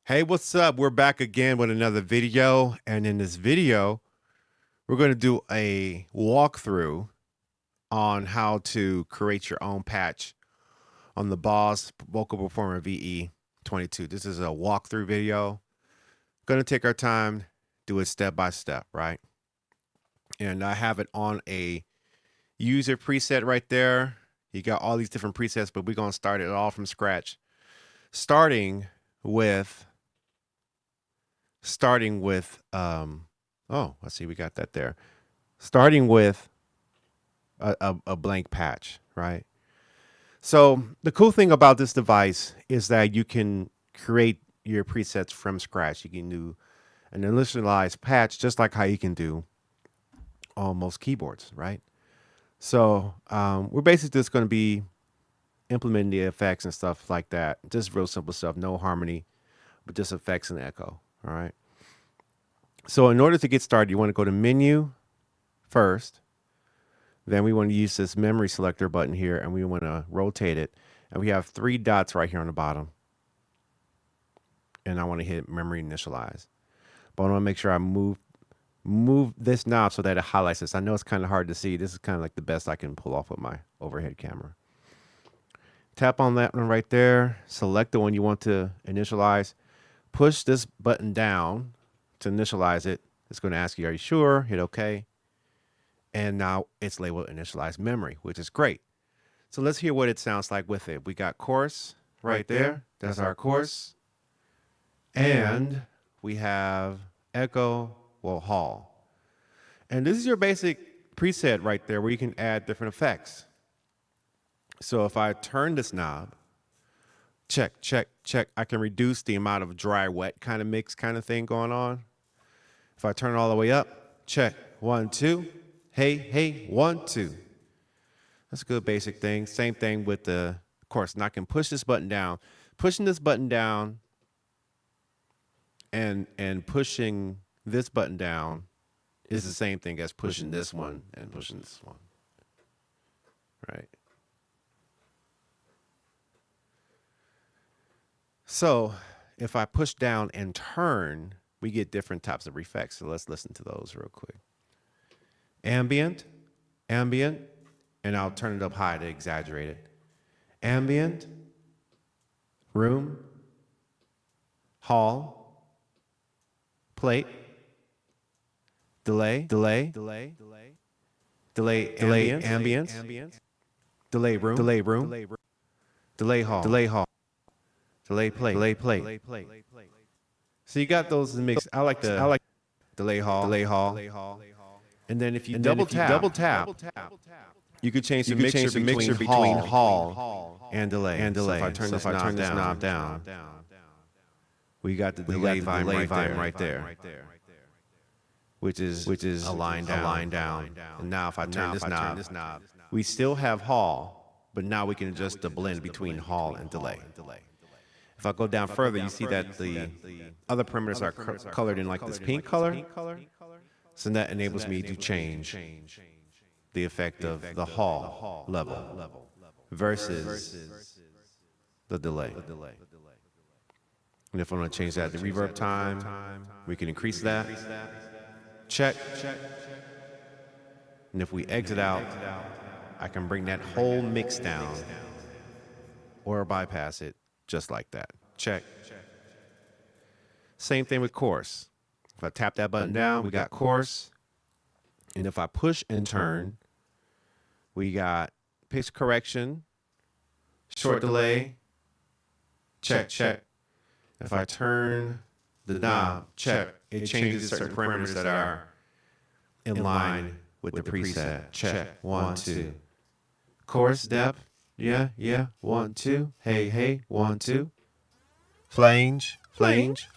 Hey, what's up? We're back again with another video. And in this video, we're going to do a walkthrough on how to create your own patch on the Boss Vocal Performer VE-22. This is a walkthrough video. Going to take our time, do it step by step, right? And I have it on a user preset right there. You got all these different presets, but we're going to start it all from scratch. Starting with oh, let's see, we got that there. Starting with a blank patch, right? So the cool thing about this device is that you can create your presets from scratch. You can do an initialized patch just like how you can do on most keyboards, right? So we're basically just going to be implementing the effects and stuff like that. Just real simple stuff, no harmony, but just effects and echo, all right? So in order to get started, you want to go to Menu first. Then we want to use this memory selector button here, and we want to rotate it. And we have 3 dots right here on the bottom. And I want to hit Memory Initialize. But I want to make sure I move this knob so that it highlights this. I know it's kind of hard to see. This is kind of like the best I can pull off with my overhead camera. Tap on that one right there. Select the one you want to initialize. Push this button down to initialize it. It's going to ask you, are you sure? Hit OK. And now it's labeled initialized memory, which is great. So let's hear what it sounds like with it. We got chorus right there. That's our chorus. And we have echo, well, hall. And this is your basic preset right there where you can add different effects. So if I turn this knob, check, check, check, I can reduce the amount of dry, wet kind of mix kind of thing going on. If I turn it all the way up, check, 1, 2. Hey, hey, 1, 2. That's a good basic thing. Same thing with the chorus. And I can push this button down. Pushing this button down and pushing this button down is the same thing as pushing this one and pushing this one. Right? So if I push down and turn, we get different types of effects. So let's listen to those real quick. Ambient, ambient, and I'll turn it up high to exaggerate it. Ambient, room, hall, plate, delay, delay, delay, delay, delay, ambience, delay room, delay hall, delay plate. So you got those mixed. I like delay hall. And then if you double tap, you could change the mixture between hall and delay. So if I turn this knob down, we got the delay volume right there, which is a line down. And now if I turn this knob, we still have hall, but now we can adjust the blend between hall and delay. If I go down further, you see that the other parameters are colored in like this pink color. So that enables me to change the effect of the hall level versus the delay. And if I want to change that to reverb time, we can increase that. Check. And if we exit out, I can bring that whole mix down or bypass it just like that. Check. Same thing with chorus. If I tap that button down, we got chorus. And if I push and turn, we got pitch correction, short delay, check, check. If I turn the knob, check, it changes certain parameters that are in line with the preset. Check, 1, 2. Chorus depth, yeah, 1, 2. Hey, hey, 1, 2. Flange. And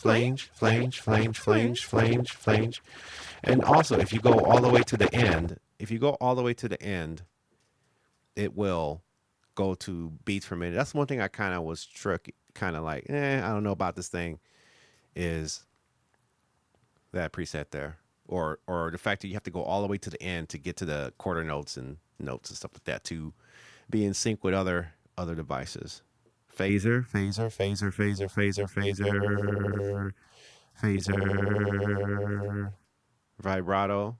also, if you go all the way to the end, it will go to beats per minute. That's one thing I kind of was kind of like, I don't know about this thing, is that preset there. Or the fact that you have to go all the way to the end to get to the quarter notes and stuff like that to be in sync with other devices. Phaser, phaser, phaser, phaser, phaser, phaser, phaser, vibrato,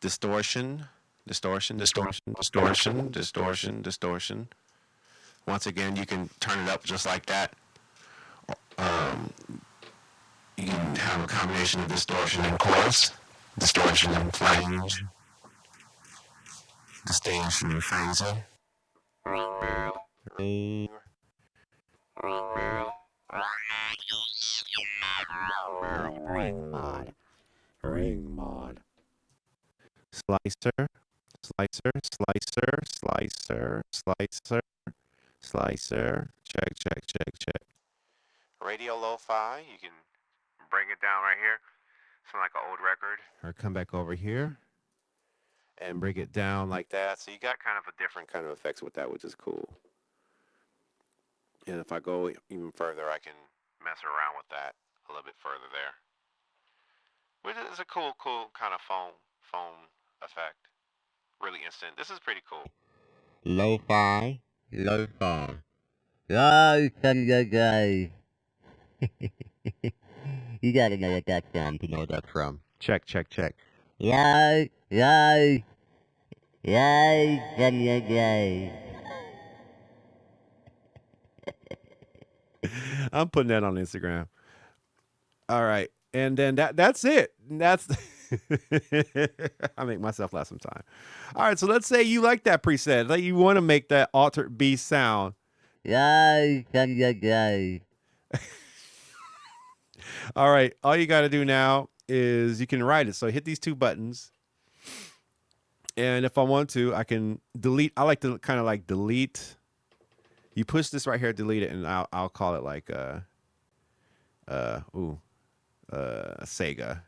distortion, distortion, distortion, distortion, distortion, distortion. Once again, you can turn it up just like that. You can have a combination of distortion and chorus, distortion and flange, distortion and phaser. Ring mod. Slicer, slicer, slicer, slicer, slicer, slicer. Check, check, check, check. Radio lo-fi, you can bring it down right here. Sound like an old record. Or come back over here and bring it down like that. So you got kind of a different kind of effects with that, which is cool. And if I go even further, I can mess around with that a little bit further there. Which is a cool kind of foam effect. Really instant. This is pretty cool. Lo-fi. Oh, you gotta know what that's from to know what that's from. Check, check, check. Yo. I'm putting that on Instagram. All right. And then that's it. That's I make myself laugh sometime. All right, so let's say you like that preset. Like you want to make that altered B sound. Yo. All right, all you got to do now is you can write it. So hit these two buttons. And if I want to, I can delete. I like to kind of like delete. You push this right here, delete it, and I'll call it like Sega.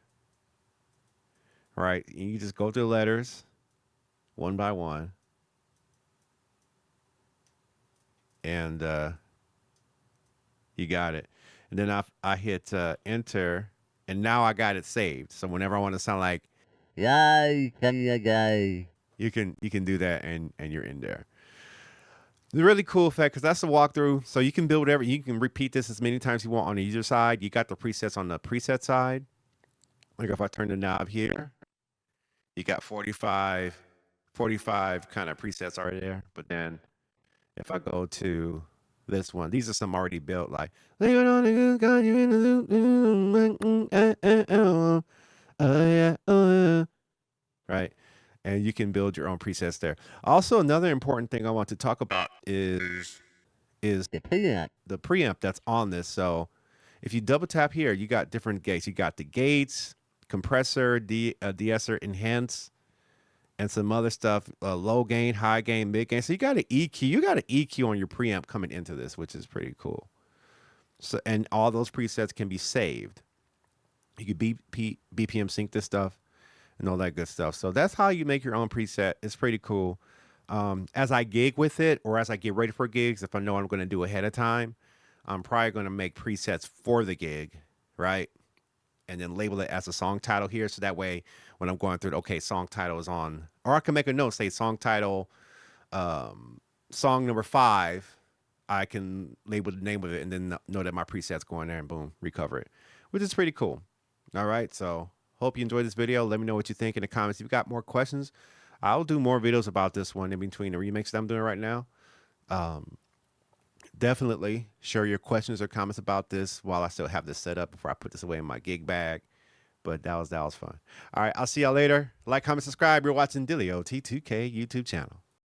Right? You just go through the letters one by one. And you got it. And then I hit enter, and now I got it saved. So whenever I want to sound like Yo. you can do that, and you're in there. The really cool effect, because that's the walkthrough. So you can build whatever. You can repeat this as many times you want on the user side. You got the presets on the preset side. Like if I turn the knob here, you got 45 kind of presets already there. But then if I go to this one, these are some already built, like right? And you can build your own presets there. Also, another important thing I want to talk about is The preamp that's on this. So if you double tap here, you got different gates. You got the gates, compressor, de-esser, enhance, and some other stuff, low gain, high gain, mid gain. So you got an EQ. You got an EQ on your preamp coming into this, which is pretty cool. So, and all those presets can be saved. You could BPM sync this stuff and all that good stuff. So that's how you make your own preset. It's pretty cool. As I gig with it, or as I get ready for gigs, if I know I'm going to do ahead of time, I'm probably going to make presets for the gig, right? And then label it as a song title here. So that way, when I'm going through, okay, song title is on, or I can make a note, say song title, song number 5. I can label the name of it and then know that my preset's going there, and boom, recover it, which is pretty cool. All right, so hope you enjoyed this video. Let me know what you think in the comments. If you've got more questions, I'll do more videos about this one in between the remix that I'm doing right now. Definitely share your questions or comments about this while I still have this set up before I put this away in my gig bag. But that was fun. All right, I'll see y'all later. Like, comment, subscribe. You're watching DAW T2K YouTube channel.